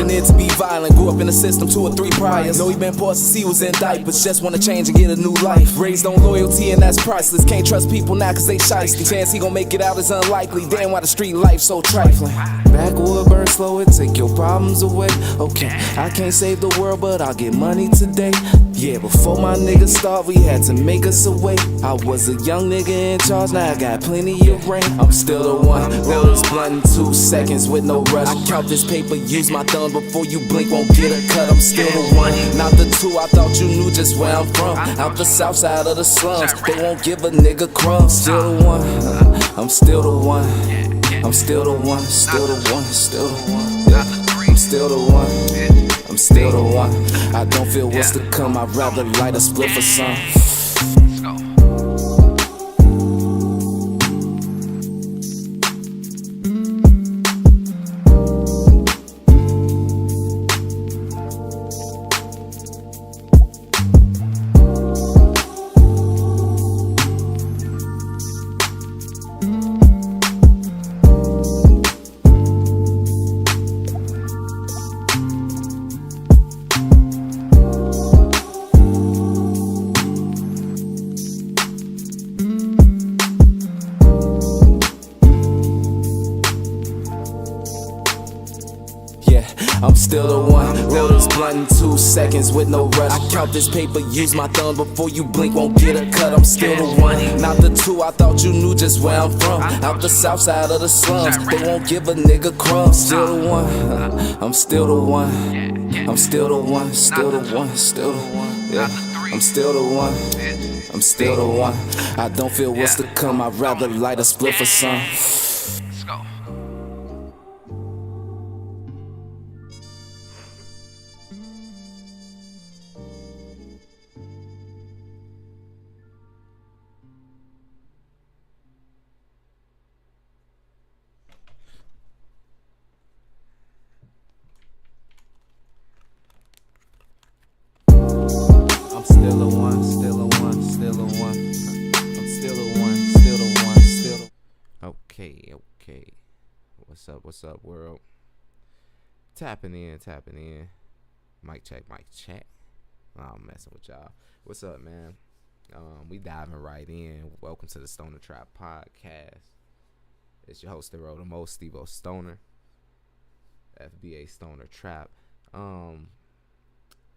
wanted to be violent, grew up in the system 2 or 3 priors. Know he been poor since he was in diapers, just wanna change and get a new life. Raised on loyalty and that's priceless, can't trust people now cause they shiesty. Chance he gon' make it out is unlikely, damn why the street life so trifling. Backwood burn slow it, take your problems away. Okay, I can't save the world but I'll get money today. Yeah, before my niggas start we had to make us a way. I was a young nigga in charge, now I got plenty of rain. I'm still the one, roll this blunt in 2 seconds with no rush. I count this paper, use my thumb before you blink, won't get a cut. I'm still the one, not the 2, I thought you knew just where I'm from. Out the south side of the slums, they won't give a nigga crumbs. Still the one, I'm still the one. I'm still the one, still the one, still the one. Yeah, I'm still the one. I'm still the one. I don't feel what's to come, I'd rather light a split for some. I'm still the one, roll this blunt in 2 seconds with no rush. I count this paper, use my thumb before you blink, won't get a cut. I'm still the one, not the 2, I thought you knew just where I'm from. Out the south side of the slums, they won't give a nigga crumbs. Still the one, I'm still the one. I'm still the one, still the one, still the one. Yeah, I'm still the one. I'm still the one. I don't feel what's to come, I'd rather light a split for some. I'm still the one, still the one, still the one. I'm still the one, still the one, still the one. Okay. What's up, world? Tapping in. Mic check. I'm messing with y'all. What's up, man? We diving right in. Welcome to the Stoner Trap Podcast. It's your host, the road the most, Steve-O Stoner. FBA Stoner Trap.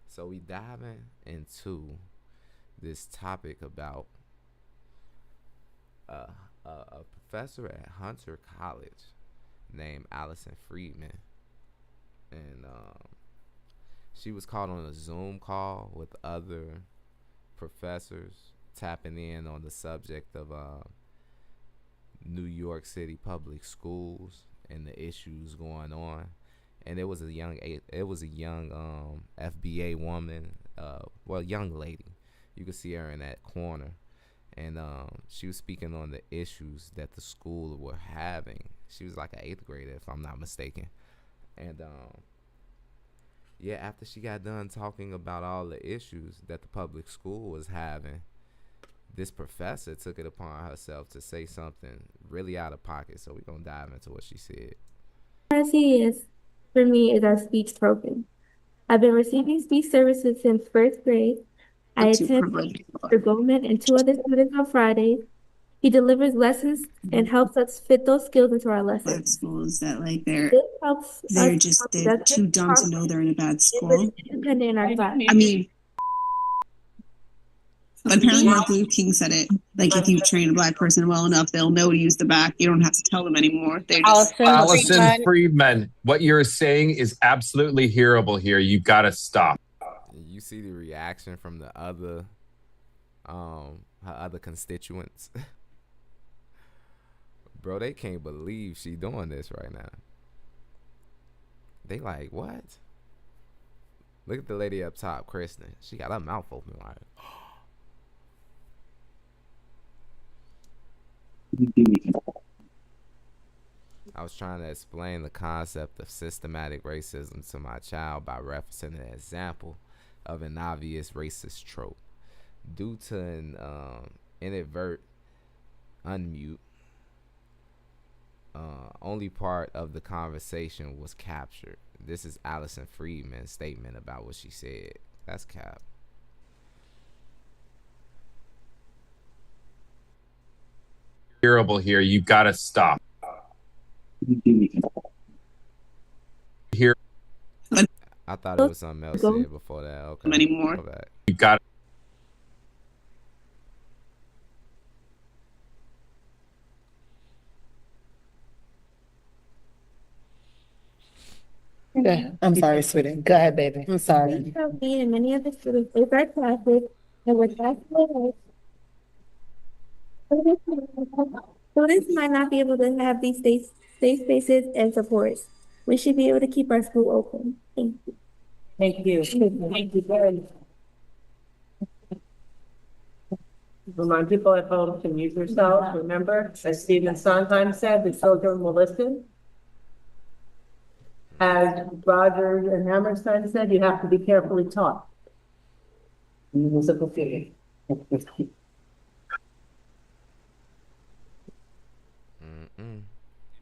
So we diving into this topic about a professor at Hunter College named Allyson Friedman, and she was caught on a Zoom call with other professors tapping in on the subject of New York City public schools and the issues going on. And it was a young FBA woman, young lady. You could see her in that corner, and she was speaking on the issues that the school were having. She was like an 8th grader, if I'm not mistaken. And after she got done talking about all the issues that the public school was having, this professor took it upon herself to say something really out of pocket. So we're gonna dive into what she said. For me, is our speech program. I've been receiving speech services since 1st grade. I attend Mr. Goldman and 2 other students on Fridays. He delivers lessons and helps us fit those skills into our Black lessons. schools that like they're This helps they're us just become they're productive, too dumb to know they're in a bad school. independent in our class. I mean, but apparently Martin Luther King said it. Like, if you train a Black person well enough, they'll know to use the back. You don't have to tell them anymore. They're just Allyson Friedman. What you're saying is absolutely hearable here. You've got to stop. You see the reaction from the other, her other constituents. Bro, they can't believe she doing this right now. They like, what? Look at the lady up top, Kristen. She got her mouth open like. I was trying to explain the concept of systematic racism to my child by referencing an example of an obvious racist trope. Due to an inadvertent unmute, only part of the conversation was captured. This is Allyson Friedman's statement about what she said. That's cap. Terrible here. You got to stop. Here. I thought it was something else said before that. Okay. Anymore. Okay. You got to. Okay. I'm sorry, sweetie. Go ahead, baby. I'm sorry. Me and many other students face our classes and with basketball. Students might not be able to have these safe spaces and supports. We should be able to keep our school open. Thank you. Thank you. Thank you very much. Remind people at home to mute yourselves. Remember, as Stephen Sondheim said, the children will listen. As Roger and Hammerstein said, you have to be carefully taught. Musical theory.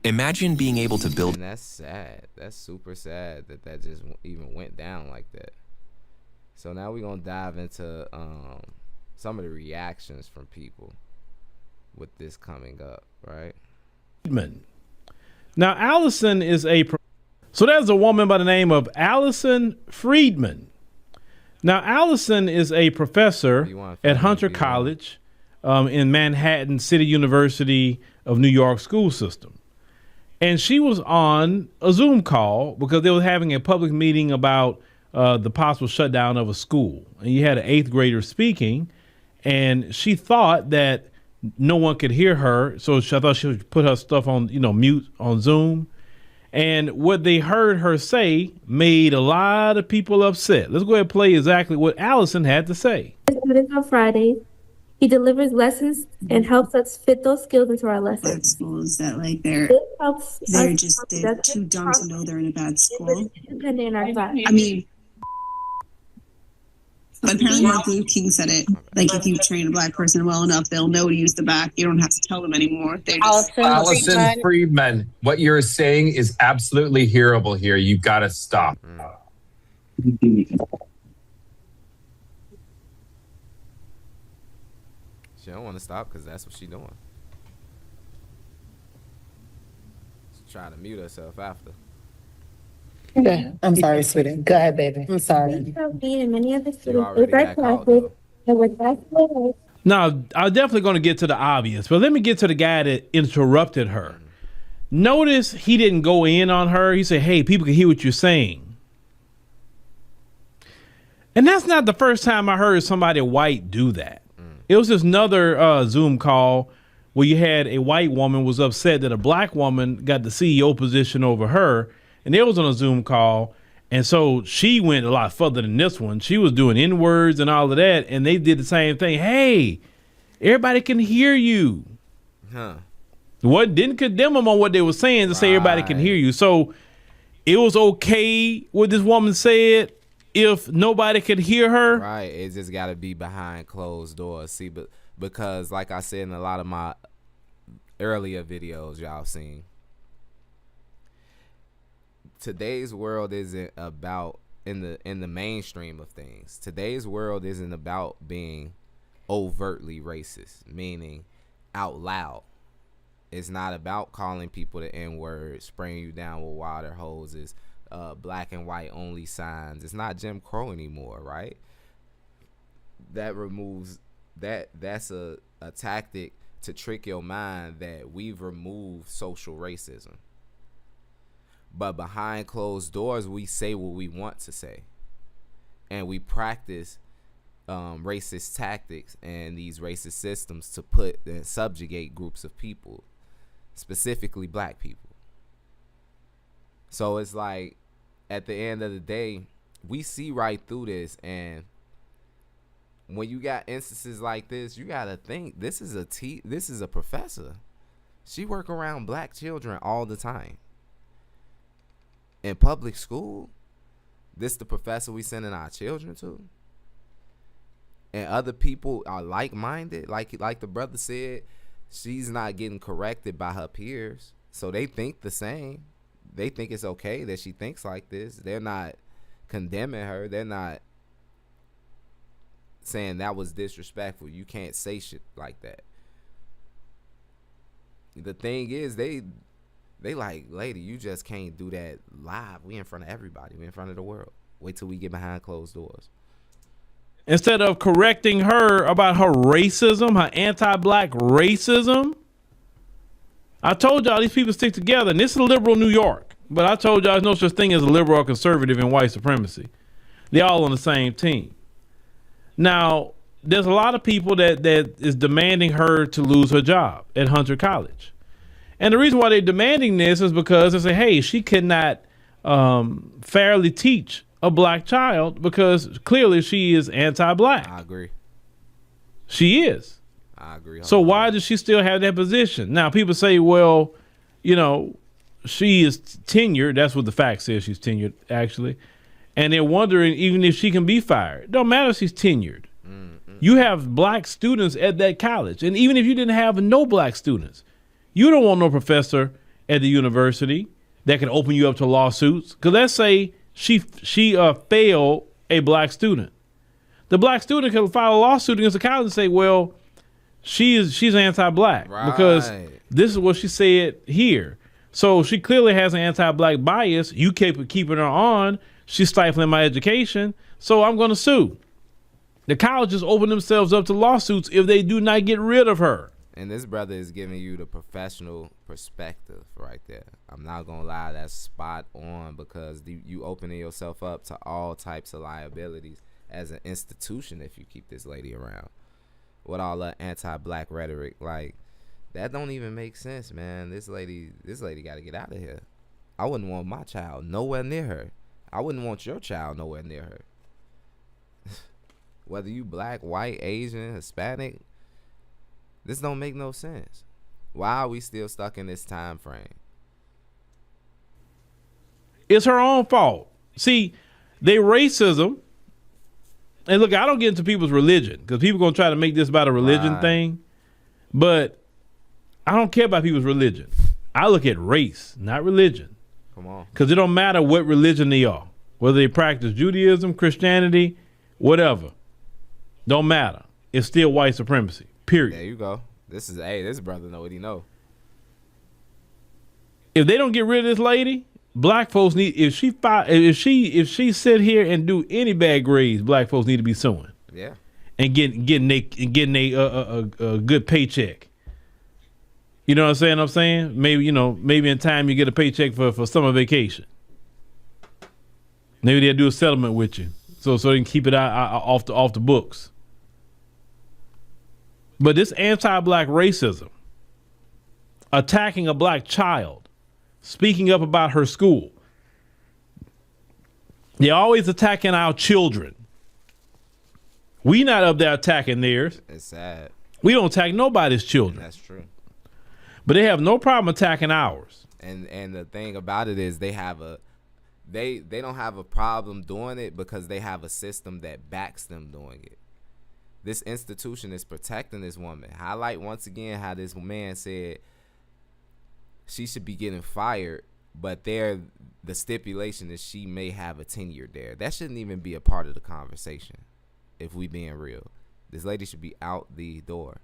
Imagine being able to build. And that's sad. That's super sad that just even went down like that. So now we're gonna dive into some of the reactions from people with this coming up, right? Friedman. Now, Allyson is so there's a woman by the name of Allyson Friedman. Now, Allyson is a professor at Hunter College in Manhattan City University of New York school system. And she was on a Zoom call because they were having a public meeting about the possible shutdown of a school. And you had an 8th grader speaking, and she thought that no one could hear her. So I thought she would put her stuff on, mute on Zoom. And what they heard her say made a lot of people upset. Let's go ahead and play exactly what Allyson had to say. Students on Fridays. He delivers lessons and helps us fit those skills into our lessons. Black schools that like they're too dumb to know they're in a bad school. I mean, but apparently Martin Luther King said it. Like, if you train a black person well enough, they'll know to use the back. You don't have to tell them anymore. They just Allyson Friedman, what you're saying is absolutely hearable here. You got to stop. She don't want to stop because that's what she's doing. She's trying to mute herself after. Okay. I'm sorry, sweetie. Go ahead, baby. I'm sorry. Me and many other students already face our got caught, classes and with basketball. Now, I'm definitely going to get to the obvious, but let me get to the guy that interrupted her. Notice he didn't go in on her. He said, hey, people can hear what you're saying. And that's not the first time I heard somebody white do that. It was just another Zoom call where you had a white woman was upset that a black woman got the CEO position over her. And they was on a Zoom call. And so she went a lot further than this one. She was doing N-words and all of that. And they did the same thing. Hey, everybody can hear you. What didn't condemn them on what they were saying to say everybody can hear you. So it was okay what this woman said if nobody could hear her. Right. It just got to be behind closed doors. See, but because like I said in a lot of my earlier videos y'all seen, today's world isn't about in the mainstream of things. Today's world isn't about being overtly racist, meaning out loud. It's not about calling people the N-word, spraying you down with water hoses, black and white only signs. It's not Jim Crow anymore, right? That removes that's a tactic to trick your mind that we've removed social racism. But behind closed doors, we say what we want to say. And we practice racist tactics and these racist systems to put and subjugate groups of people, specifically black people. So it's like, at the end of the day, we see right through this. And when you got instances like this, you got to think, this is a professor. She work around black children all the time. In public school, this the professor we sending our children to, and other people are like-minded. Like the brother said, she's not getting corrected by her peers, so they think the same. they think it's okay that she thinks like this. They're not condemning her. They're not saying that was disrespectful. You can't say shit like that. The thing is, they like, lady, you just can't do that live. We in front of everybody. We in front of the world. Wait till we get behind closed doors. Instead of correcting her about her racism, her anti-black racism, I told y'all these people stick together, and this is liberal New York. But I told y'all there's no such thing as a liberal or conservative in white supremacy. They're all on the same team. Now, there's a lot of people that is demanding her to lose her job at Hunter College. And the reason why they're demanding this is because they say, hey, she cannot fairly teach a black child because clearly she is anti-black. I agree. She is. I agree. So why does she still have that position? Now, people say, well, you know, she is tenured. That's what the fact says. She's tenured, actually. And they're wondering even if she can be fired. It don't matter if she's tenured. You have black students at that college. And even if you didn't have no black students, you don't want no professor at the university that can open you up to lawsuits. Because let's say she failed a black student. The black student can file a lawsuit against the college and say, well, she's anti-black because this is what she said here. So she clearly has an anti-black bias. You keep keeping her on. She's stifling my education. So I'm going to sue. The colleges open themselves up to lawsuits if they do not get rid of her. And this brother is giving you the professional perspective right there. I'm not going to lie, that's spot on because you opening yourself up to all types of liabilities as an institution if you keep this lady around. With all the anti-black rhetoric, like, that don't even make sense, man. This lady got to get out of here. I wouldn't want my child nowhere near her. I wouldn't want your child nowhere near her. Whether you black, white, Asian, Hispanic, this don't make no sense. Why are we still stuck in this time frame? It's her own fault. See, they racism. And look, I don't get into people's religion because people going to try to make this about a religion thing. But I don't care about people's religion. I look at race, not religion. Come on. Because it don't matter what religion they are. Whether they practice Judaism, Christianity, whatever. Don't matter. It's still white supremacy. Period. There you go. This brother know what he know. If they don't get rid of this lady, black folks need, if she sit here and do any bad grades, black folks need to be suing. Yeah. And getting a good paycheck. You know what I'm saying? Maybe in time you get a paycheck for summer vacation. Maybe they'll do a settlement with you, so they can keep it off the books. But this anti-black racism, attacking a black child, speaking up about her school, they're always attacking our children. We not up there attacking theirs. It's sad. We don't attack nobody's children. That's true. But they have no problem attacking ours. And the thing about it is they don't have a problem doing it because they have a system that backs them doing it. This institution is protecting this woman. Highlight once again how this man said she should be getting fired, but the stipulation is she may have a tenure there. That shouldn't even be a part of the conversation, if we being real. This lady should be out the door.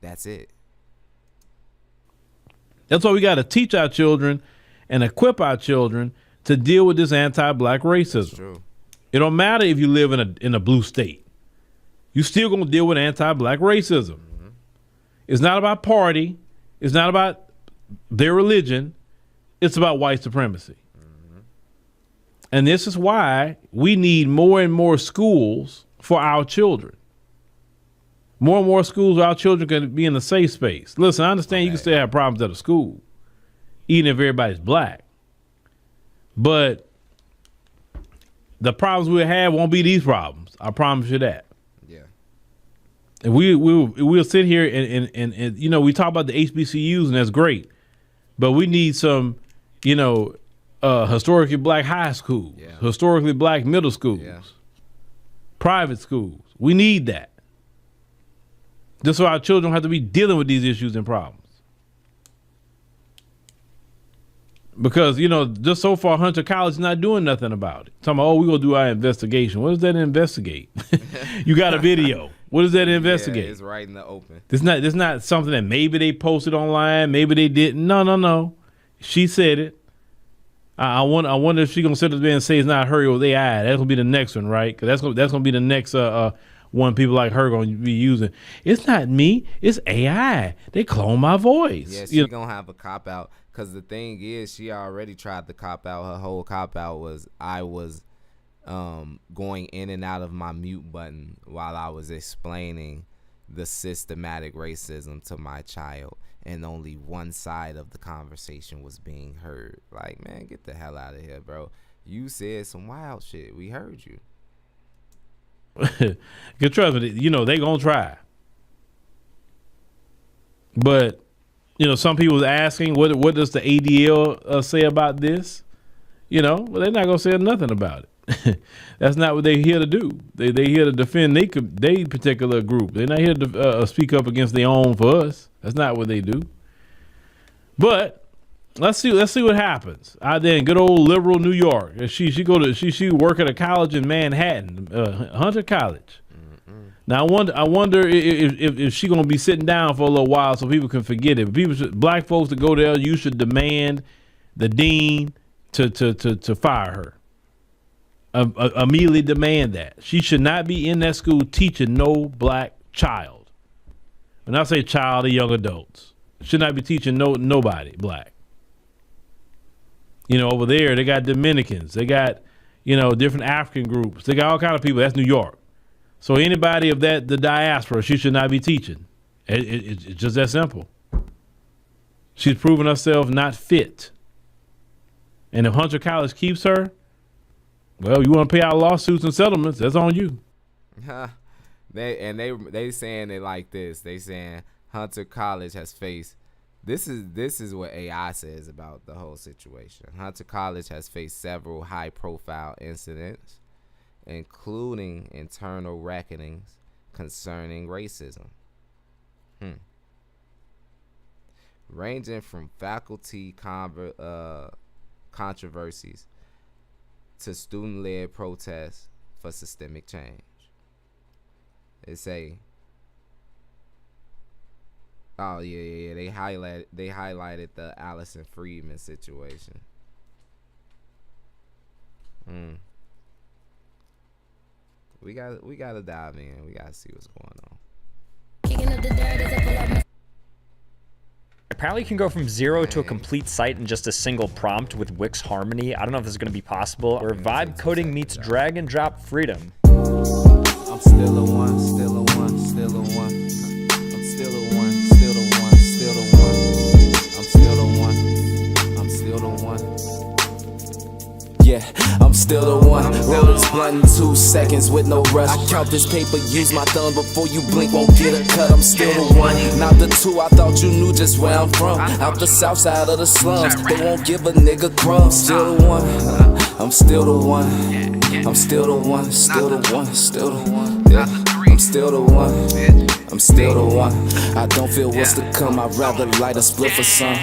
That's it. That's why we got to teach our children and equip our children to deal with this anti-black racism. That's true. It don't matter if you live in a blue state. You still gonna deal with anti-black racism. Mm-hmm. It's not about party. It's not about their religion. It's about white supremacy. Mm-hmm. And this is why we need more and more schools for our children. More and more schools where our children can be in a safe space. Listen, I understand you can still have problems at a school, even if everybody's black. But the problems we'll have won't be these problems. I promise you that. And we'll sit here and we talk about the HBCUs and that's great, but we need some, historically black high schools, historically black middle schools, private schools. We need that. Just so our children don't have to be dealing with these issues and problems. Because, just so far, Hunter College is not doing nothing about it. Talking about, we're going to do our investigation. What does that investigate? You got a video. What does that investigate? Yeah, it's right in the open. It's not something that maybe they posted online, maybe they didn't. No. She said it. I wonder if she's going to sit there and say it's not her, it was AI. That's going to be the next one, right? Because that's going to be the next one people like her going to be using. It's not me. It's AI. They clone my voice. Yeah, she's going to have a cop-out. Because the thing is, she already tried to cop out. Her whole cop-out was I was going in and out of my mute button while I was explaining the systematic racism to my child. And only one side of the conversation was being heard. Like, man, get the hell out of here, bro. You said some wild shit. We heard you. Cause trust me, they gonna try. But some people was asking, what does the ADL say about this? Well, they're not gonna say nothing about it. That's not what they're here to do. They here to defend they particular group. They're not here to speak up against their own for us. That's not what they do. But let's see what happens out there in good old liberal New York. She work at a college in Manhattan, Hunter College. Mm-hmm. Now I wonder if she gonna be sitting down for a little while so people can forget it. Black folks to go there, you should demand the dean to fire her. Immediately demand that. She should not be in that school teaching no black child. When I say child, or young adults, should not be teaching nobody black. Over there they got Dominicans, they got different African groups, they got all kind of people. That's New York. So anybody of the diaspora, she should not be teaching. It's just that simple. She's proven herself not fit. And if Hunter College keeps her, well, you want to pay out lawsuits and settlements, that's on you. They saying it like this. They saying Hunter College has faced this is what AI says about the whole situation. Hunter College has faced several high profile incidents, including internal reckonings concerning racism. Ranging from faculty controversies to student-led protests for systemic change. They say, oh yeah, they highlighted the Allyson Friedman situation. We gotta dive in. We gotta see what's going on. Apparently you can go from 0 to a complete site in just a single prompt with Wix Harmony. I don't know if this is going to be possible. Where vibe coding meets drag and drop freedom. I'm still a one, still a one, still a one. I'm still a one, still a one, still a one. I'm still a one, I'm still the one. Yeah, I'm still the one. Roll this blunt in 2 seconds with no rush. I count this paper, use my thumb before you blink, won't get a cut. I'm still the one, not the 2. I thought you knew just where I'm from. Out the south side of the slums, they won't give a nigga crumbs. Still the one, I'm still the one. I'm still the one, still the one, still the one. Yeah, I'm still the one. I'm still the one. I don't feel what's to come. I'd rather light a split for some.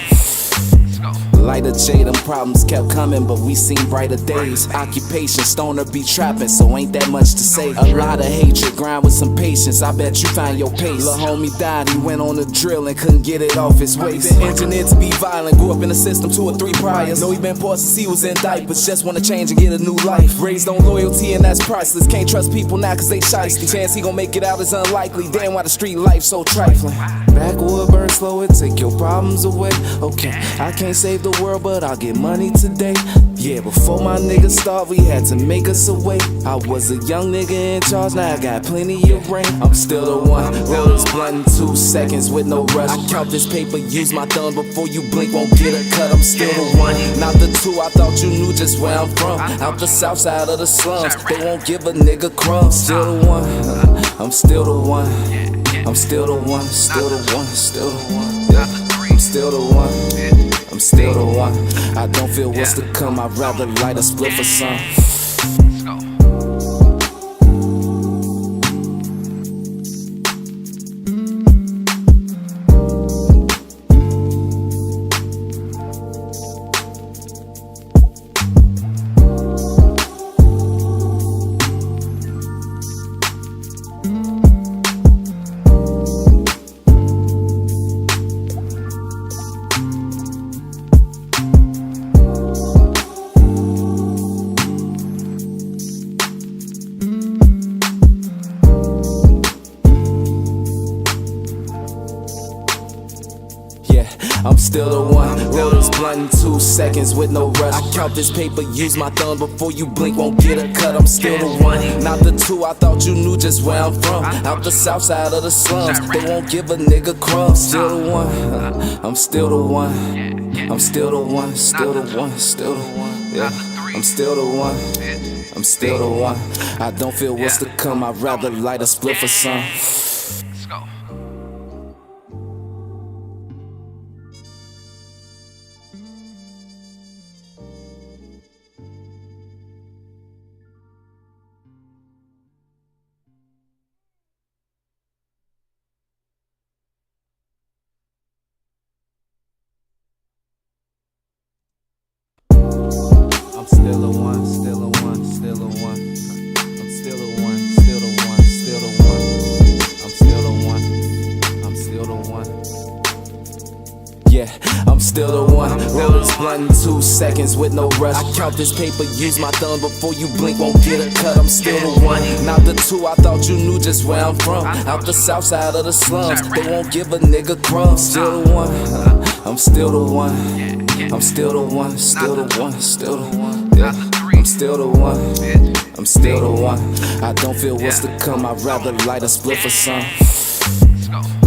Lighter J, them problems kept coming, but we seen brighter days. Occupation, stoner be trapping, so ain't that much to say. A lot of hatred, grind with some patience, I bet you find your pace. Lil' homie died, he went on a drill and couldn't get it off his waist. Been engineered to be violent, grew up in the system 2 or 3 priors. Know he been poor since he was in diapers, just wanna change and get a new life. Raised on loyalty and that's priceless, can't trust people now cause they shiesty. Chance he gon' make it out is unlikely, damn why the street life so trifling. Backwood burn slow it, take your problems away. Okay, I can't save the world, but I'll get money today. Yeah, before my niggas start, we had to make us a way. I was a young nigga in charge, now I got plenty of rain. I'm still the one, roll this blunt in 2 seconds with no rush. I count this paper, use my thumb before you blink, won't get a cut. I'm still the one, not the 2. I thought you knew just where I'm from. Out the south side of the slums, they won't give a nigga crumbs. Still the one, I'm still the one. I'm still the one, still the one, still the one. Yeah, I'm still the one. I'm still the one. I don't feel what's to come. I'd rather light a split for some. still the one. Roll this blunt in 2 seconds with no rush. I count this paper, use my thumb before you blink, won't get a cut. I'm still the one, not the two. I thought you knew just where I'm from. Out the south side of the slums, they won't give a nigga crumbs. Still the one, I'm still the one. I'm still the one, still the one, still the one. Yeah, I'm still the one. I'm still the one. I don't feel what's to come. I'd rather light a spliff or some. I'm still the one, still the one, still the one. I'm still the one, still the one, still the one. I'm still the one, I'm still the one. Yeah, I'm still the one. Roll this blunt in 2 seconds with no rush. I count this paper, use my thumb before you blink, won't get a cut. I'm still the one, not the two. I thought you knew just where I'm from. Out the south side of the slums, they won't give a nigga crumbs. Still the one, I'm still the one. I'm still the one, still the one, still the one. Yeah, I'm still the one. I'm still the one. I don't feel what's to come. I'd rather light a spliff or some.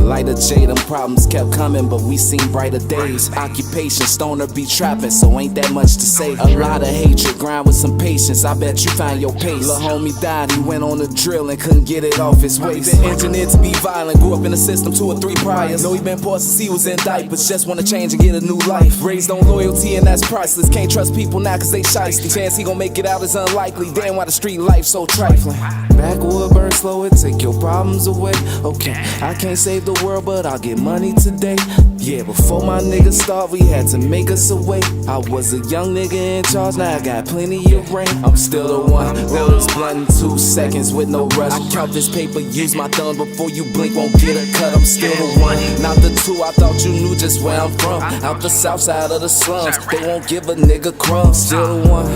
Light a J, them problems kept coming, but we seen brighter days. Occupation, stoner be trapping, so ain't that much to say. A lot of hatred, grind with some patience. I bet you find your pace. Lil' homie died, he went on a drill and couldn't get it off his waist. Been engineered to be violent, grew up in the system 2 or 3 priors. Know he been poor since he was in diapers, just wanna change and get a new life. Raised on loyalty and that's priceless. Can't trust people now cause they shiesty. Chance he gon' make it out is unlikely. Damn, why the street life so trifling. Backwood burn slow it, take your problems away. Okay, I can't save the world, but I'll get money today. Yeah, before my niggas start, we had to make us a way. I was a young nigga in charge, now I got plenty of rain. I'm still the one. Roll this blunt in 2 seconds with no rush. I count this paper, use my thumb before you blink, won't get a cut. I'm still the one, not the two. I thought you knew just where I'm from. Out the south side of the slums, they won't give a nigga crumbs. Still the one,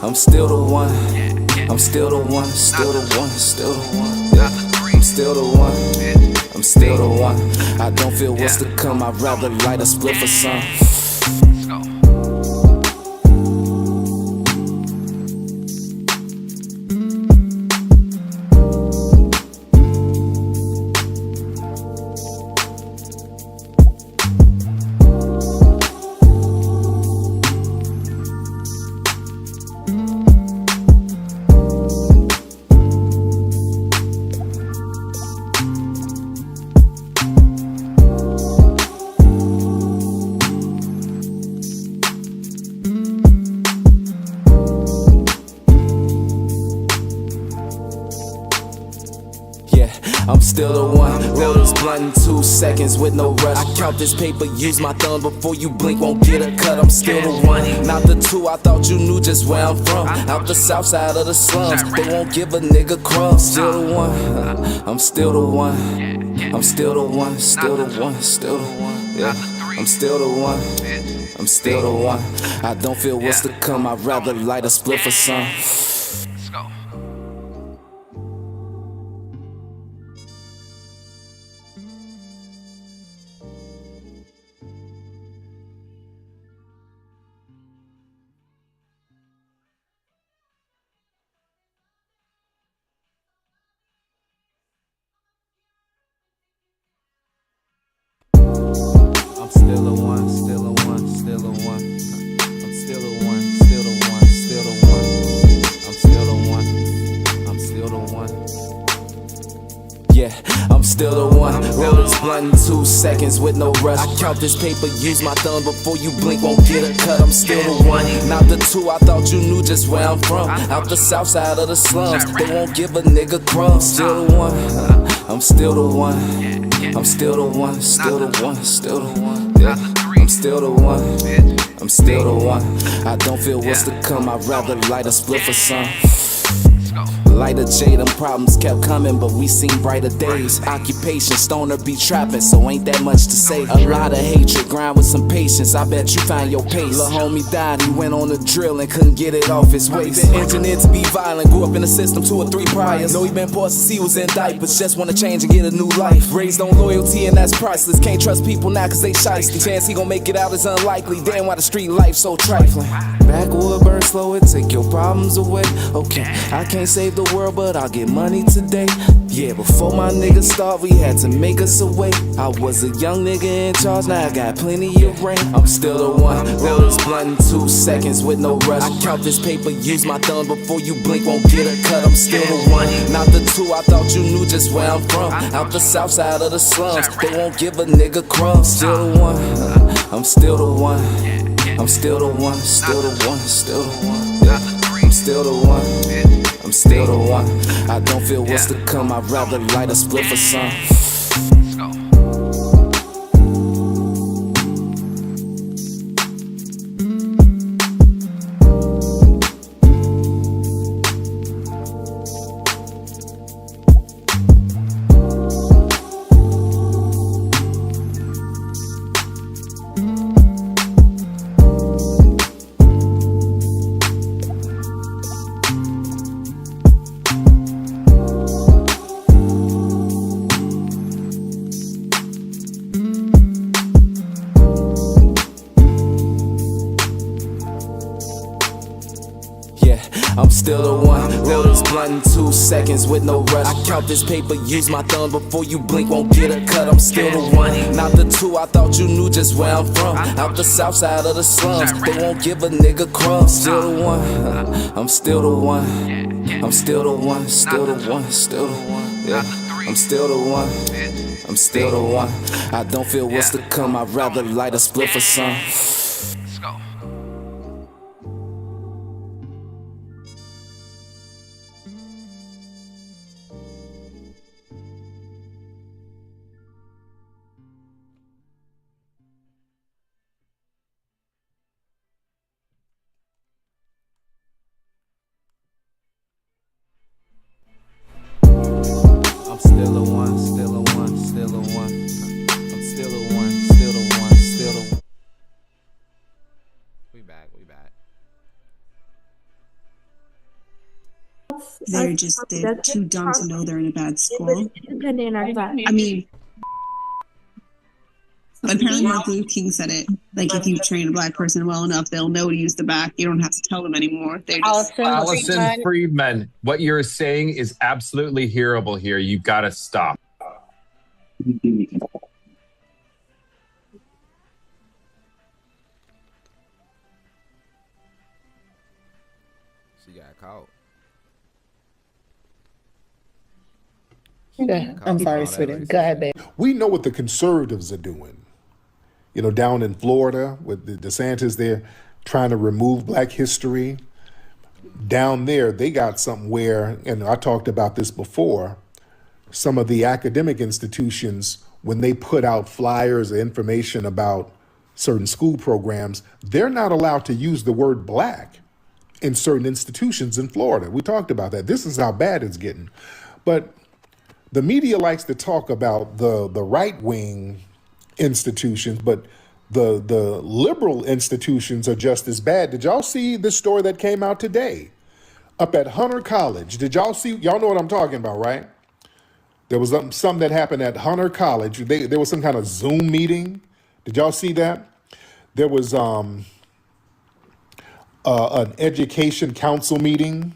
I'm still the one. I'm still the one, still the one, still the one. Yeah, I'm still the one. I'm still the one. I don't feel what's to come. I'd rather light a spliff or some. I'm still the one. Roll this blunt in 2 seconds with no rush. I count this paper, use my thumb before you blink, won't get a cut. I'm still the one, not the two. I thought you knew just where I'm from. Out the south side of the slums, they won't give a nigga crumbs. Still the one, I'm still the one. I'm still the one, still the one, still the one. Yeah, I'm still the one. I'm still the one. I don't feel what's to come. I'd rather light a spliff or some. I'm still the one, still the one, still the one. I'm still the one, still the one, still the one. I'm still the one, I'm still the one. Yeah, I'm still the one. Roll this blunt in 2 seconds with no rush. I count this paper, use my thumb before you blink, won't get a cut. I'm still the one, not the two. I thought you knew just where I'm from. Out the south side of the slums, they won't give a nigga crumbs. Still the one, I'm still the one. I'm still the one, still the one, still the one. Yeah, I'm still the one. I'm still the one. I don't feel what's to come. I'd rather light a spliff or some. Light of J, them problems kept coming, but we seen brighter days. Occupation, stoner be trapping, so ain't that much to say. A lot of hatred, grind with some patience, I bet you find your pace. Lil' homie died, he went on a drill and couldn't get it off his waist. Been engineered to be violent, grew up in the system 2 or 3 priors. Know he been poor since he was in diapers, just wanna change and get a new life. Raised on loyalty and that's priceless, can't trust people now cause they shiesty. Chance he gon' make it out is unlikely, damn why the street life so trifling. Backwood burn slow it, take your problems away. Okay, I can't save the world, but I'll get money today. Yeah, before my niggas start, we had to make us a way. I was a young nigga in charge, now I got plenty of rain. I'm still the one, roll this blunt in 2 seconds with no rush. I count this paper, use my thumb before you blink, won't get a cut. I'm still the one, not the 2, I thought you knew just where I'm from. Out the south side of the slums, they won't give a nigga crumbs. Still the one, I'm still the one. I'm still the one, still the one, still the one. Yeah. I'm still the one, I'm still the one. I don't feel what's to come, I'd rather light a split for some. I'm still the one, roll this blunt in 2 seconds with no rush. I count this paper, use my thumb before you blink, won't get a cut. I'm still the one, not the 2, I thought you knew just where I'm from. Out the south side of the slums, they won't give a nigga crumbs. Still the one, I'm still the one. I'm still the one, still the one, still the one. Yeah, I'm still the one, I'm still the one. I don't feel what's to come, I'd rather light a split for some. I'm still the one, still the one, still the one. I'm still the one, still the one, still the one. We back. They're too dumb to know they're in a bad school. Independent in our class. I mean, but apparently Martin Luther King said it. Like, if you train a black person well enough, they'll know to use the back. You don't have to tell them anymore. They just Allyson Friedman, what you're saying is absolutely hearable here. You gotta stop. She got caught. I'm sorry, sweetie. Go ahead, babe. We know what the conservatives are doing. You know, down in Florida with the DeSantis, they're trying to remove black history. Down there, they got something where, and I talked about this before, some of the academic institutions, when they put out flyers or information about certain school programs, they're not allowed to use the word black in certain institutions in Florida. We talked about that. This is how bad it's getting. But the media likes to talk about the right-wing institutions, but the liberal institutions are just as bad. Did y'all see this story that came out today up at Hunter College? Did y'all see? Y'all know what I'm talking about, right? There was something that happened at Hunter College. There was some kind of Zoom meeting. Did y'all see that? There was an education council meeting.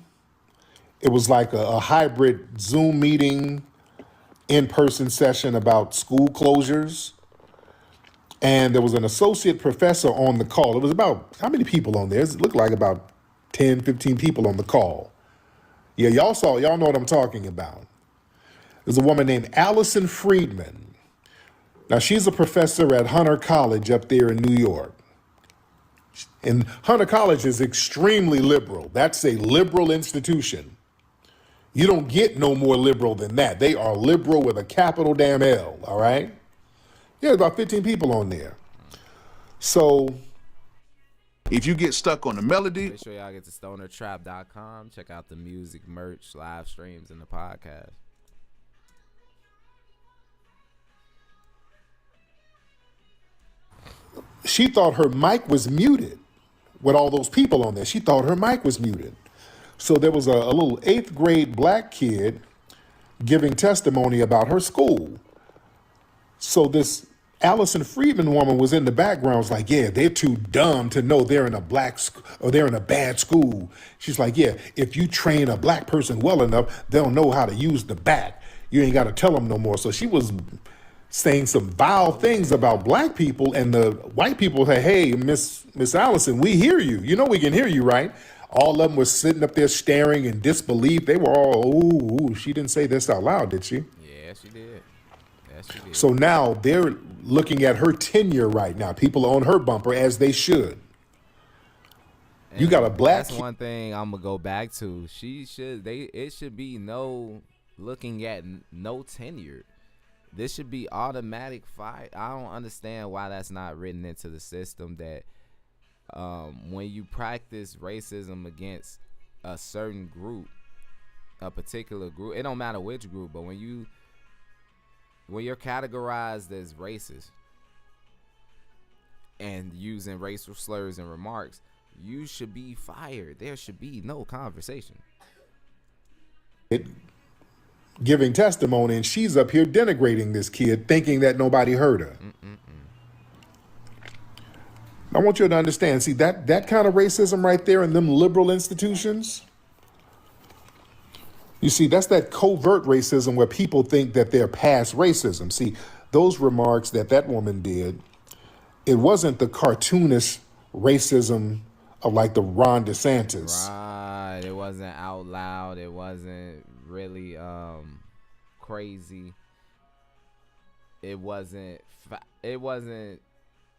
It was like a hybrid Zoom meeting, in-person session about school closures. And there was an associate professor on the call. It was about, how many people on there? It looked like about 10, 15 people on the call. Yeah, y'all know what I'm talking about. There's a woman named Allyson Friedman. Now, she's a professor at Hunter College up there in New York. And Hunter College is extremely liberal. That's a liberal institution. You don't get no more liberal than that. They are liberal with a capital damn L, all right? Yeah, about 15 people on there. So If you get stuck on the melody, Make sure y'all get to stonertrap.com. Check out the music, merch, live streams, and the podcast. she thought her mic was muted with all those people on there. She thought her mic was muted. So there was a little 8th grade black kid giving testimony about her school. So this Allyson Friedman woman was in the background, was like, yeah, they're too dumb to know they're in a or they're in a bad school. She's like, yeah, if you train a black person well enough, they'll know how to use the bat. You ain't got to tell them no more. So she was saying some vile things about black people, and the white people say, hey, Miss Allyson, we hear you. You know we can hear you, right? All of them was sitting up there staring in disbelief. They were all, ooh, she didn't say this out loud, did she? Yeah, she did. Yes, she did. So now they're looking at her tenure right now. People are on her bumper, as they should. And you got a black. That's one thing I'm gonna go back to. It should be no looking at no tenure. This should be automatic fight. I don't understand why that's not written into the system that when you practice racism against a certain group, a particular group, it don't matter which group, but when you're categorized as racist and using racial slurs and remarks, you should be fired. There should be no conversation. Giving testimony, and she's up here denigrating this kid, thinking that nobody heard her. I want you to understand, see, that kind of racism right there in them liberal institutions, you see, that's that covert racism where people think that they're past racism. See, those remarks that woman did, it wasn't the cartoonish racism of like the Ron DeSantis. Right. It wasn't out loud. It wasn't really crazy. It wasn't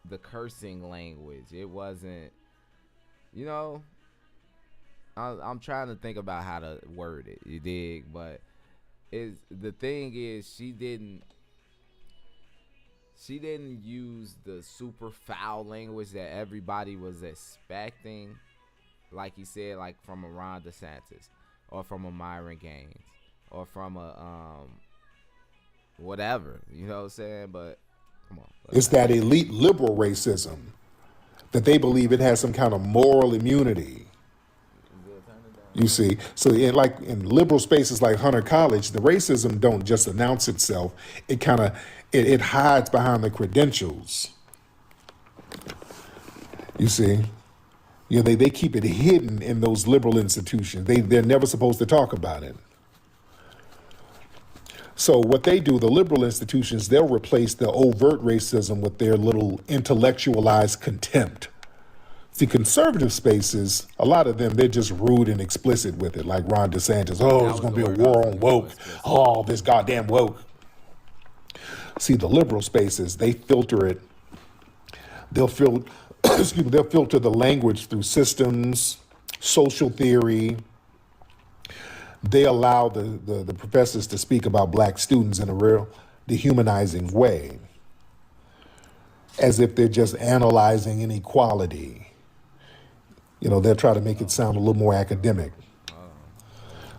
the cursing language. It wasn't, I'm trying to think about how to word it, you dig? But the thing is, she didn't use the super foul language that everybody was expecting, like he said, like from a Ron DeSantis or from a Myron Gaines or from a whatever, you know what I'm saying? But come on. It's that elite liberal racism that they believe it has some kind of moral immunity. You see, so in liberal spaces like Hunter College, the racism don't just announce itself. It kind of it hides behind the credentials. You see, they keep it hidden in those liberal institutions. They're never supposed to talk about it. So what they do, the liberal institutions, they'll replace the overt racism with their little intellectualized contempt. See, conservative spaces, a lot of them, they're just rude and explicit with it, like Ron DeSantis. Oh, there's going to be a war on woke. Oh, this goddamn woke. See, the liberal spaces, they filter it. They'll filter the language through systems, social theory. They allow the professors to speak about black students in a real dehumanizing way, as if they're just analyzing inequality. They'll try to make it sound a little more academic.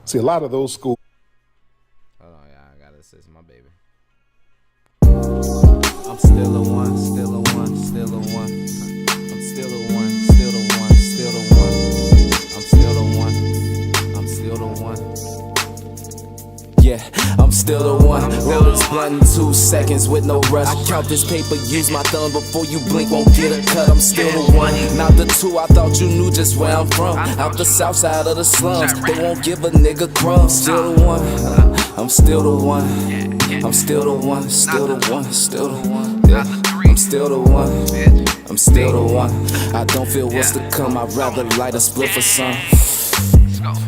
See, a lot of those schools. Hold on, y'all. I gotta assist my baby. I'm still a one, still a one, still a one. I'm still a one, still the one, still the one. I'm still the one. I'm still the one. Yeah, I'm still the one. Roll this blunt in 2 seconds with no rush. I count this paper, use my thumb before you blink, won't get a cut. I'm still the one, not the two. I thought you knew just where I'm from. Out the south side of the slums, they won't give a nigga crumbs. Still the one, I'm still the one. I'm still the one, still the one, still the one. Yeah, I'm still the one. I'm still the one. I don't feel what's to come. I'd rather light a split for some.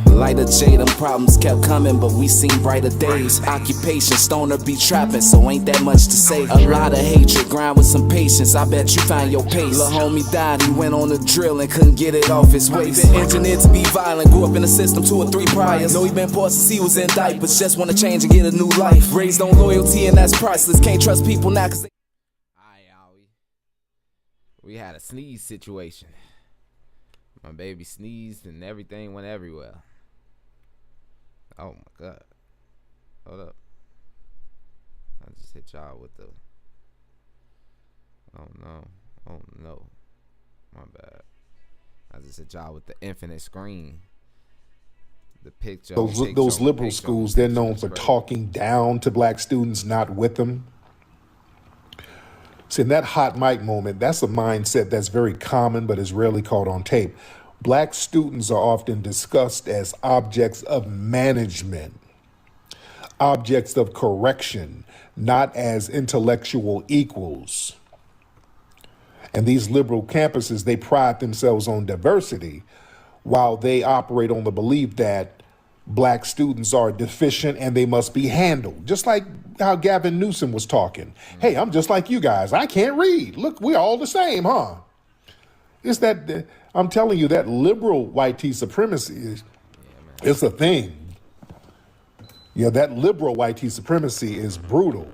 Lighter J, them problems kept coming, but we seen brighter days. Occupation, stoner be trapping, so ain't that much to say. A lot of hatred, grind with some patience, I bet you find your pace. Lil' homie died, he went on a drill and couldn't get it off his waist. Been engineered to be violent, grew up in the system 2 or 3 priors. Know he been poor since he was in diapers, just wanna change and get a new life. Raised on loyalty and that's priceless, can't trust people now cause they... Alright, y'all, we had a sneeze situation. My baby sneezed and everything went everywhere. Oh my God. Hold up. I just hit y'all with the. Oh no. Oh no. My bad. I just hit y'all with the infinite screen. The picture. Those liberal schools, they're known for talking down to black students, not with them. See, in that hot mic moment, that's a mindset that's very common but is rarely caught on tape. Black students are often discussed as objects of management, objects of correction, not as intellectual equals. And these liberal campuses, they pride themselves on diversity while they operate on the belief that black students are deficient and they must be handled. Just like how Gavin Newsom was talking. Hey, I'm just like you guys. I can't read. Look, we're all the same, huh? It's that, I'm telling you, that liberal white tea supremacy is a thing. Yeah, that liberal white tea supremacy is brutal.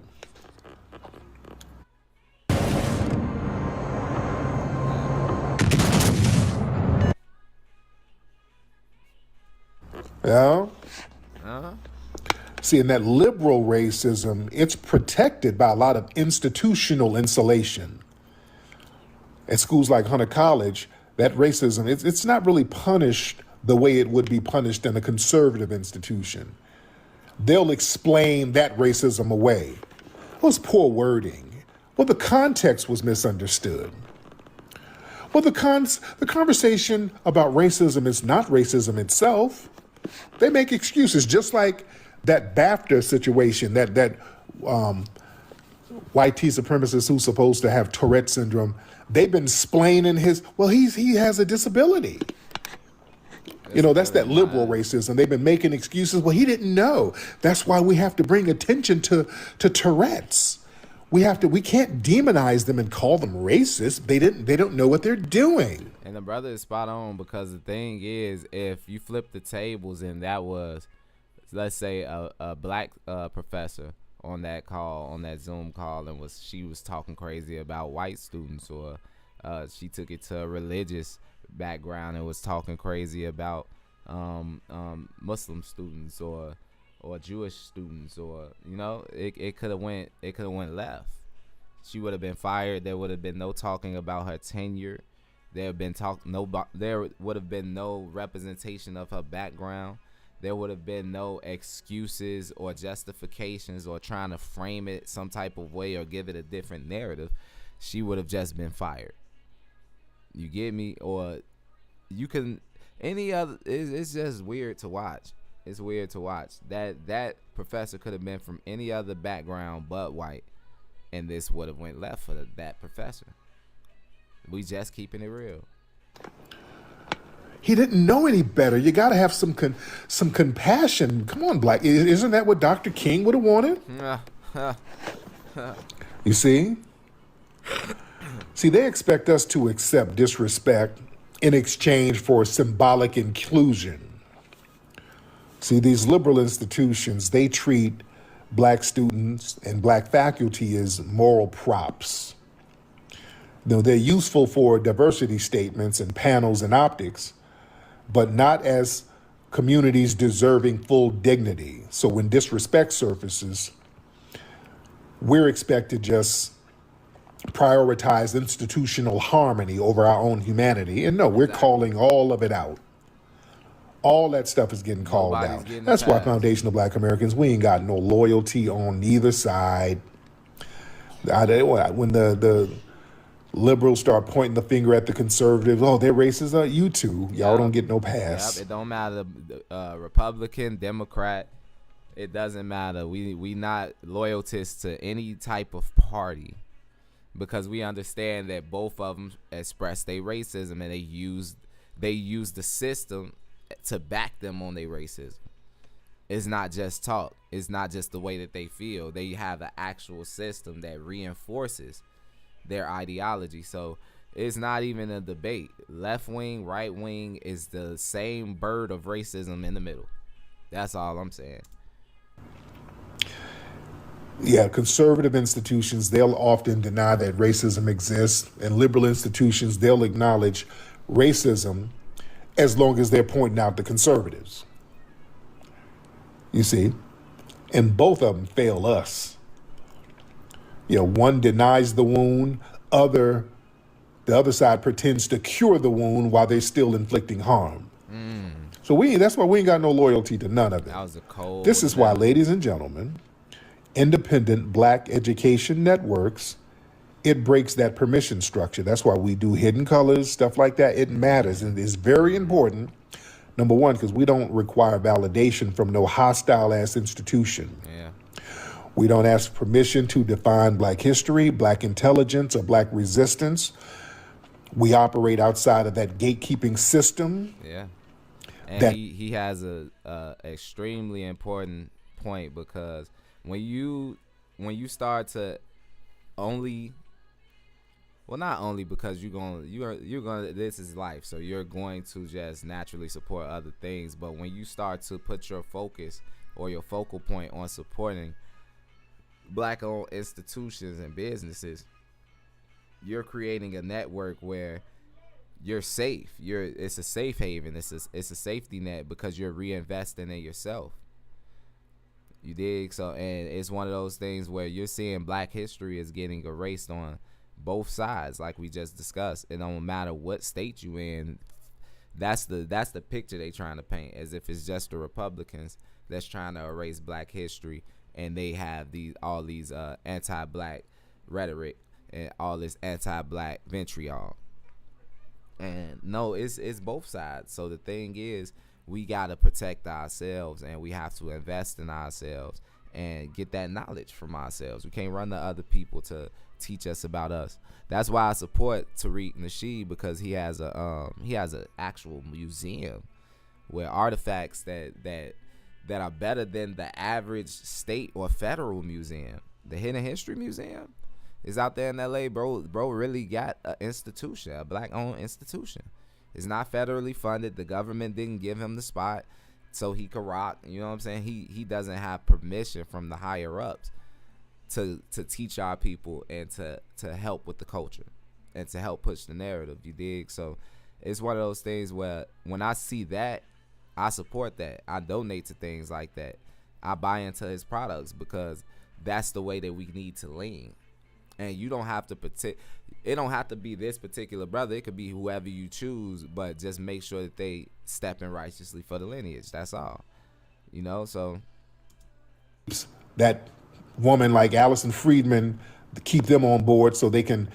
Yeah. See, in that liberal racism, it's protected by a lot of institutional insulation. At schools like Hunter College, that racism, it's not really punished the way it would be punished in a conservative institution. They'll explain that racism away. It was poor wording. Well, the context was misunderstood. Well, the conversation about racism is not racism itself. They make excuses, just like that BAFTA situation, that white tea supremacist who's supposed to have Tourette syndrome. They've been explaining he has a disability. You know, that's that liberal racism. They've been making excuses. Well, he didn't know. That's why we have to bring attention to Tourette's. We can't demonize them and call them racist. They don't know what they're doing. And the brother is spot on, because the thing is, if you flip the tables and that was, let's say, a black professor on that call, on that Zoom call, and she was talking crazy about white students, or she took it to a religious background and was talking crazy about Muslim students or Jewish students, or it could have went left. She would have been fired. There would have been no talking about her tenure. There would have been no representation of her background. There would have been no excuses or justifications or trying to frame it some type of way or give it a different narrative. She would have just been fired. You get me? Or you can any other. It's just weird to watch. It's weird to watch. That professor could have been from any other background but white, and this would have went left for that professor. We just keeping it real. He didn't know any better. You got to have some compassion. Come on, black. Isn't that what Dr. King would have wanted? You see? See, they expect us to accept disrespect in exchange for symbolic inclusion. See, these liberal institutions, they treat black students and black faculty as moral props. They're useful for diversity statements and panels and optics, but not as communities deserving full dignity. So when disrespect surfaces, we're expected to just prioritize institutional harmony over our own humanity. And no, we're calling all of it out. All that stuff is getting called out. That's why Foundational Black Americans, we ain't got no loyalty on neither side. When the liberals start pointing the finger at the conservatives, oh, they're racist. You too. Y'all don't get no pass. Yep, it don't matter. Republican, Democrat, it doesn't matter. We not loyalists to any type of party, because we understand that both of them express their racism, and they use the system to back them on their racism. It's not just talk. It's not just the way that they feel. They have an actual system that reinforces their ideology. So it's not even a debate. Left wing, right wing is the same bird of racism in the middle. That's all I'm saying. Yeah, conservative institutions, they'll often deny that racism exists, and liberal institutions, they'll acknowledge racism as long as they're pointing out the conservatives. You see? And both of them fail us. One denies the wound, the other side pretends to cure the wound while they're still inflicting harm. So that's why we ain't got no loyalty to none of it. That was a cold. This is why, ladies and gentlemen, independent black education networks, it breaks that permission structure. That's why we do hidden colors, stuff like that. It matters, and it's very important. Number one, because we don't require validation from no hostile-ass institution. Yeah. We don't ask permission to define black history, black intelligence, or black resistance. We operate outside of that gatekeeping system. Yeah. And he has a extremely important point, because when you start to only, well, not only because you're gonna this is life, so you're going to just naturally support other things, but when you start to put your focus or your focal point on supporting black-owned institutions and businesses, you're creating a network where you're safe. It's a safe haven. It's a safety net, because you're reinvesting in yourself. You dig? So, and it's one of those things where you're seeing black history is getting erased on both sides, like we just discussed. It don't matter what state you in. That's the picture they trying to paint, as if it's just the Republicans that's trying to erase black history, and they have all these anti-black rhetoric and all this anti-black vitriol. And no, it's both sides. So the thing is, we gotta protect ourselves, and we have to invest in ourselves and get that knowledge from ourselves. We can't run to other people to teach us about us. That's why I support Tariq Nasheed, because he has an actual museum where artifacts that are better than the average state or federal museum. The Hidden History Museum is out there in LA, bro. Bro really got an institution, a black-owned institution. It's not federally funded. The government didn't give him the spot so he could rock. You know what I'm saying? He doesn't have permission from the higher ups to teach our people and to help with the culture and to help push the narrative. You dig? So it's one of those things where when I see that, I support that. I donate to things like that. I buy into his products, because that's the way that we need to lean. And you don't have to it don't have to be this particular brother. It could be whoever you choose, but just make sure that they step in righteously for the lineage. That's all. So that woman like Allyson Friedman, to keep them on board so they can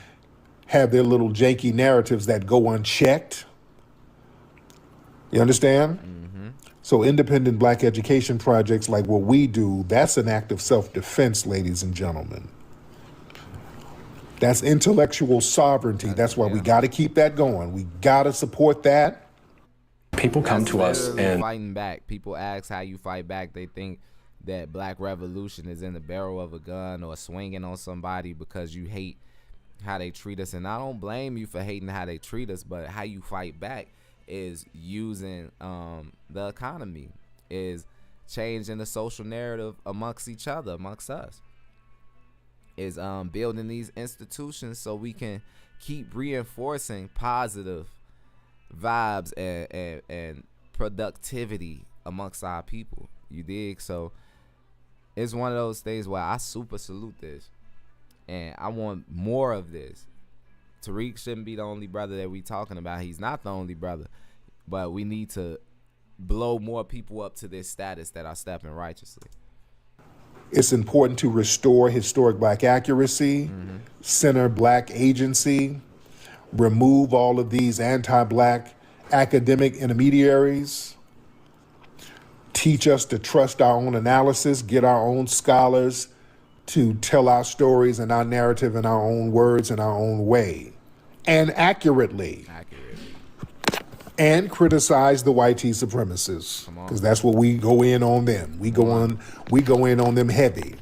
have their little janky narratives that go unchecked. You understand? Mm-hmm. So independent black education projects like what we do, that's an act of self-defense, ladies and gentlemen. That's intellectual sovereignty. That's why we got to keep that going. We got to support that. People come to us and fighting back. People ask how you fight back. They think that black revolution is in the barrel of a gun or swinging on somebody because you hate how they treat us. And I don't blame you for hating how they treat us, but how you fight back is using the economy, is changing the social narrative amongst each other, amongst us, is building these institutions so we can keep reinforcing positive vibes and productivity amongst our people. You dig? So it's one of those things where I super salute this, and I want more of this. Tariq shouldn't be the only brother that we talking about. He's not the only brother, but we need to blow more people up to this status that are stepping righteously. It's important to restore historic black accuracy, center black agency, remove all of these anti-black academic intermediaries, teach us to trust our own analysis, get our own scholars to tell our stories and our narrative in our own words in our own way, and accurately. And criticize the white supremacists, because that's what we go in on them. We go in on them heavy.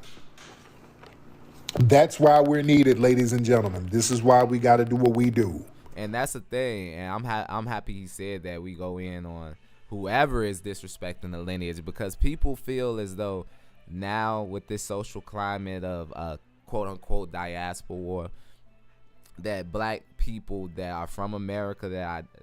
That's why we're needed, ladies and gentlemen. This is why we got to do what we do. And that's the thing. And I'm happy he said that we go in on whoever is disrespecting the lineage, because people feel as though now with this social climate of quote unquote diaspora war, that black people that are from America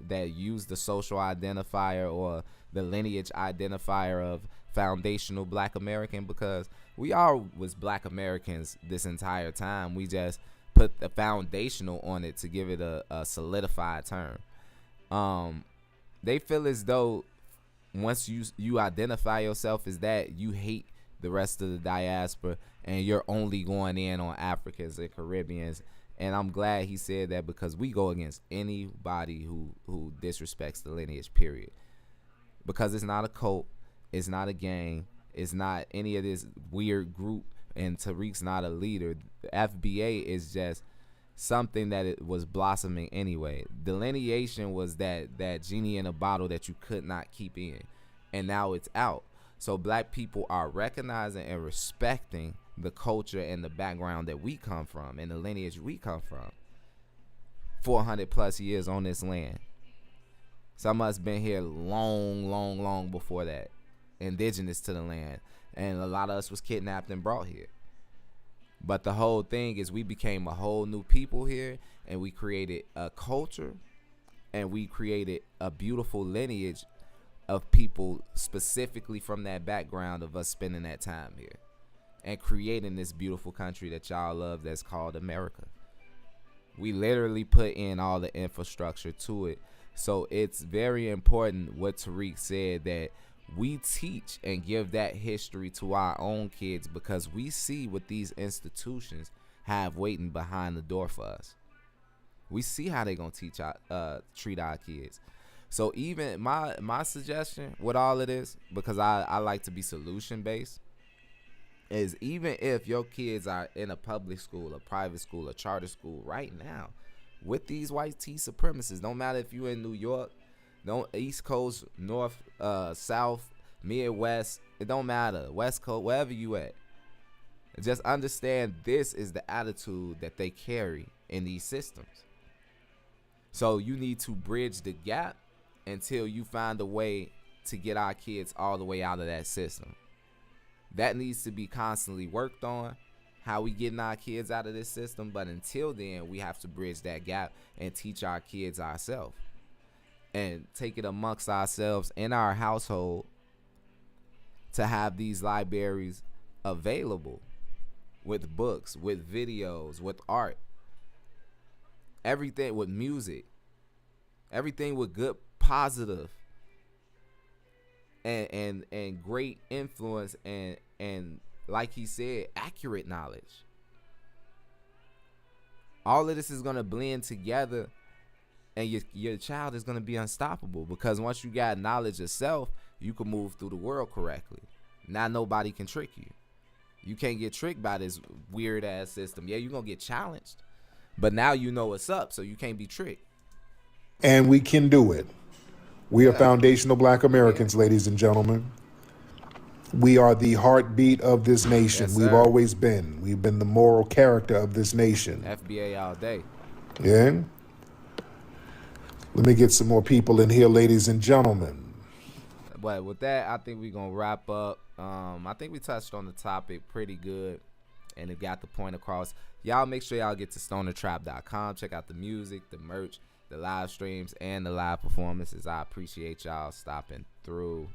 that use the social identifier or the lineage identifier of foundational black American, because we all was black Americans this entire time. We just put the foundational on it to give it a solidified term. They feel as though once you identify yourself as that, you hate the rest of the diaspora and you're only going in on Africans and Caribbeans. And I'm glad he said that, because we go against anybody who disrespects the lineage, period. Because it's not a cult, it's not a gang, it's not any of this weird group, and Tariq's not a leader. The FBA is just something that it was blossoming anyway. Delineation was that genie in a bottle that you could not keep in, and now it's out. So black people are recognizing and respecting the culture and the background that we come from and the lineage we come from. 400 plus years on this land. Some of us been here long before that, indigenous to the land, and a lot of us was kidnapped and brought here. But the whole thing is we became a whole new people here, and we created a culture, and we created a beautiful lineage of people specifically from that background of us spending that time here and creating this beautiful country that y'all love that's called America. We literally put in all the infrastructure to it. So it's very important what Tariq said, that we teach and give that history to our own kids, because we see what these institutions have waiting behind the door for us. We see how they're going to treat our kids. So even my suggestion with all of this, because I like to be solution based, is even if your kids are in a public school, a private school, a charter school right now with these white tea supremacists, don't matter if you're in New York, East Coast, North, South, Midwest, it don't matter, West Coast, wherever you at, just understand this is the attitude that they carry in these systems. So you need to bridge the gap until you find a way to get our kids all the way out of that system. That needs to be constantly worked on, how we getting our kids out of this system. But until then, we have to bridge that gap and teach our kids ourselves and take it amongst ourselves in our household to have these libraries available with books, with videos, with art, everything, with music, everything with good, positive, and great influence, and like he said, accurate knowledge. All of this is going to blend together, and your child is going to be unstoppable, because once you got knowledge of self, you can move through the world correctly. Now nobody can trick you. You can't get tricked by this weird ass system. Yeah, you're going to get challenged, but now you know what's up, so you can't be tricked. And we can do it. We are foundational black Americans, ladies and gentlemen. We are the heartbeat of this nation. Yes, We've always been. We've been the moral character of this nation. FBA all day. Yeah? Let me get some more people in here, ladies and gentlemen. But with that, I think we're going to wrap up. I think we touched on the topic pretty good, and it got the point across. Y'all make sure y'all get to stonertrap.com. Check out the music, the merch, the live streams, and the live performances. I appreciate y'all stopping through.